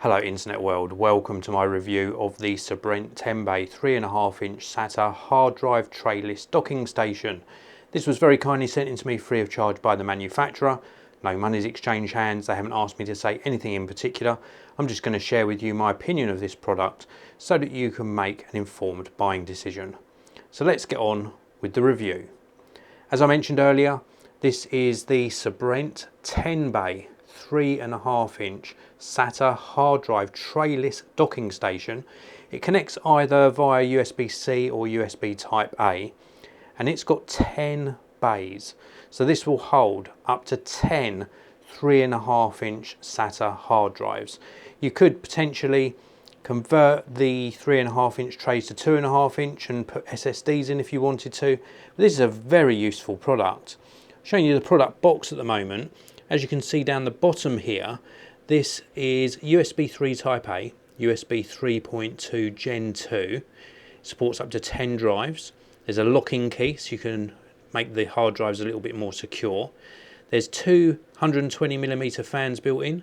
Hello internet world, welcome to my review of the Sabrent 10-bay 3.5-inch SATA hard drive trayless docking station. This was very kindly sent in to me free of charge by the manufacturer. No money's exchanged hands, they haven't asked me to say anything in particular. I'm just going to share with you my opinion of this product so that you can make an informed buying decision. So let's get on with the review. As I mentioned earlier, this is the Sabrent 10-bay 3.5-inch SATA hard drive trayless docking station. It connects either via USB-C or USB Type A, and it's got 10 bays. So this will hold up to 10 3.5-inch SATA hard drives. You could potentially convert the 3.5-inch trays to 2.5-inch and put SSDs in if you wanted to. But this is a very useful product. Showing you the product box at the moment. As you can see down the bottom here, this is USB 3 Type A, USB 3.2 Gen 2. It supports up to 10 drives. There's a locking key so you can make the hard drives a little bit more secure. There's two 120mm fans built in.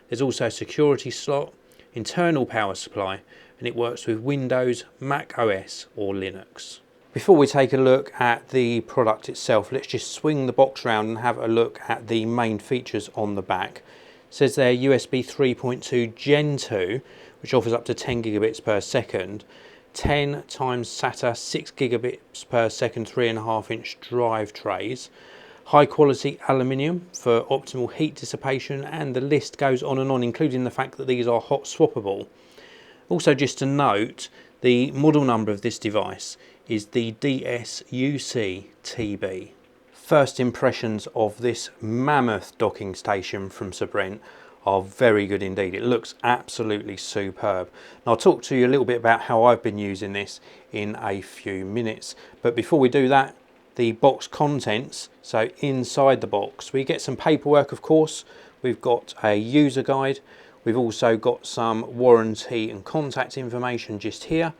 There's also a security slot, internal power supply, and it works with Windows, Mac OS or Linux. Before we take a look at the product itself, let's just swing the box around and have a look at the main features on the back. It says there USB 3.2 Gen 2, which offers up to 10 gigabits per second, 10 times SATA 6 gigabits per second 3.5-inch drive trays, high quality aluminium for optimal heat dissipation, and the list goes on and on, including the fact that these are hot swappable. Also, just to note, the model number of this device is the DS-UCTB. First impressions of this mammoth docking station from Sabrent are very good indeed. It looks absolutely superb. And I'll talk to you a little bit about how I've been using this in a few minutes. But before we do that, the box contents. So inside the box we get some paperwork, of course. We've got a user guide. We've also got some warranty and contact information just here.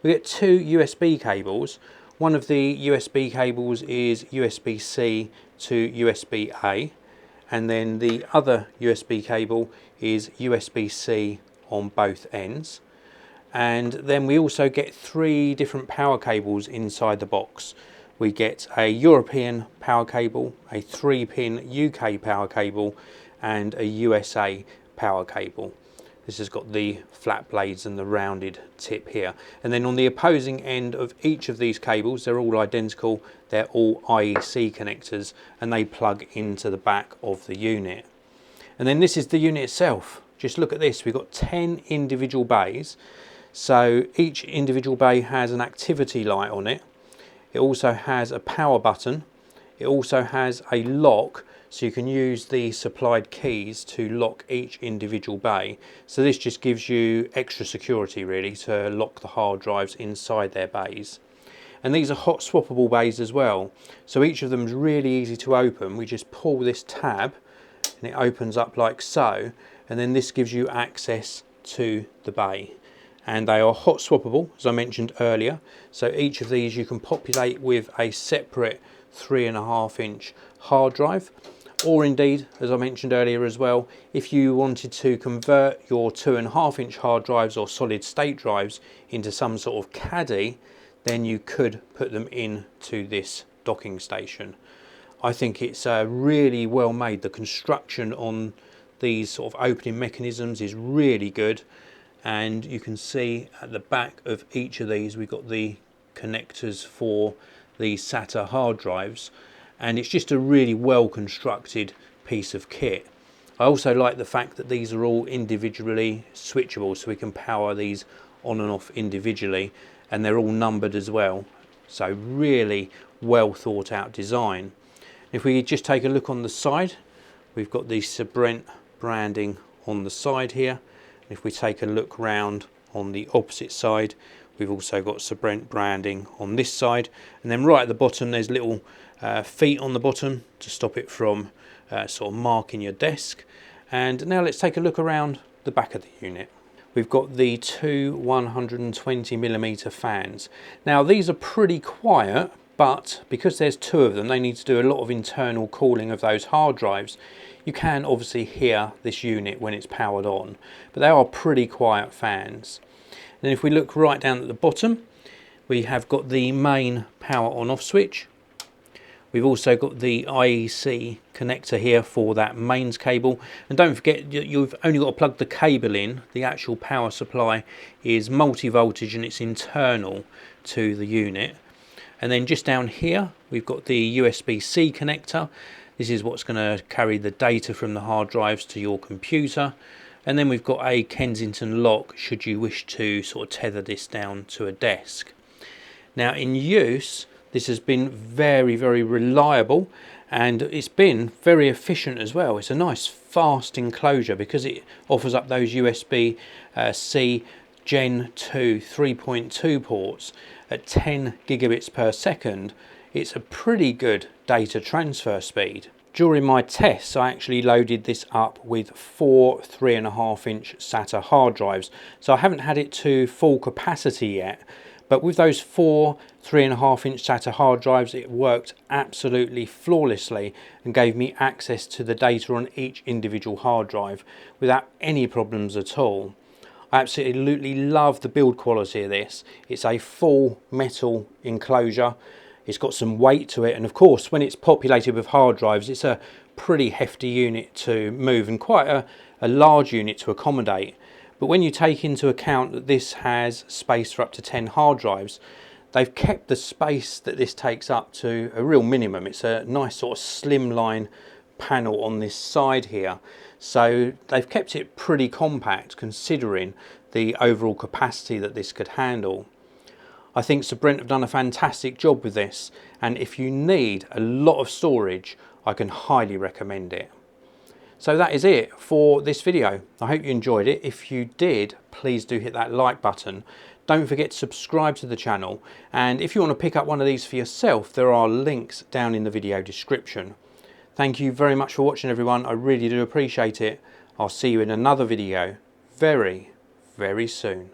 We get two USB cables. One of the USB cables is USB-C to USB-A, and then the other USB cable is USB-C on both ends. And then we also get three different power cables inside the box. We get a European power cable, a 3-pin UK power cable, and a USA power cable. This has got the flat blades and the rounded tip here. And then on the opposing end of each of these cables, they're all identical. They're all IEC connectors and they plug into the back of the unit. And then this is the unit itself. Just look at this. We've got 10 individual bays. So each individual bay has an activity light on it. It also has a power button. It also has a lock, so you can use the supplied keys to lock each individual bay. So this just gives you extra security really to lock the hard drives inside their bays. And these are hot swappable bays as well. So each of them is really easy to open. We just pull this tab and it opens up like so. And then this gives you access to the bay. And they are hot swappable, as I mentioned earlier. So each of these you can populate with a separate 3.5-inch hard drive. Or indeed, as I mentioned earlier as well, if you wanted to convert your 2.5-inch hard drives or solid state drives into some sort of caddy, then you could put them into this docking station. I think it's really well made. The construction on these sort of opening mechanisms is really good. And you can see at the back of each of these we've got the connectors for the SATA hard drives. And it's just a really well constructed piece of kit. I also like the fact that these are all individually switchable, so we can power these on and off individually, and they're all numbered as well. So really well thought out design. If we just take a look on the side, we've got the Sabrent branding on the side here. If we take a look round on the opposite side, we've also got Sabrent branding on this side, and then right at the bottom there's little feet on the bottom to stop it from sort of marking your desk. And now let's take a look around the back of the unit. We've got the two 120mm fans. Now these are pretty quiet, but because there's two of them, they need to do a lot of internal cooling of those hard drives. You can obviously hear this unit when it's powered on, but they are pretty quiet fans. And if we look right down at the bottom, we have got the main power on off switch. We've also got the IEC connector here for that mains cable, and don't forget you've only got to plug the cable in. The actual power supply is multi-voltage and it's internal to the unit. And then just down here we've got the USB-C connector. This is what's going to carry the data from the hard drives to your computer. And then we've got a Kensington lock should you wish to sort of tether this down to a desk. Now in use, this has been very, very reliable, and it's been very efficient as well. It's a nice fast enclosure because it offers up those USB-C Gen 2 3.2 ports at 10 gigabits per second. It's a pretty good data transfer speed. During my tests, I actually loaded this up with 4 3.5-inch SATA hard drives, so I haven't had it to full capacity yet. But with those 4 3.5-inch SATA hard drives, it worked absolutely flawlessly and gave me access to the data on each individual hard drive without any problems at all. I absolutely love the build quality of this. It's a full metal enclosure. It's got some weight to it, and of course when it's populated with hard drives, it's a pretty hefty unit to move and quite a large unit to accommodate. But when you take into account that this has space for up to 10 hard drives, they've kept the space that this takes up to a real minimum. It's a nice sort of slimline panel on this side here. So they've kept it pretty compact considering the overall capacity that this could handle. I think Sabrent have done a fantastic job with this, and if you need a lot of storage, I can highly recommend it. So that is it for this video. I hope you enjoyed it. If you did, please do hit that like button. Don't forget to subscribe to the channel, and if you want to pick up one of these for yourself, there are links down in the video description. Thank you very much for watching, everyone. I really do appreciate it. I'll see you in another video very, very soon.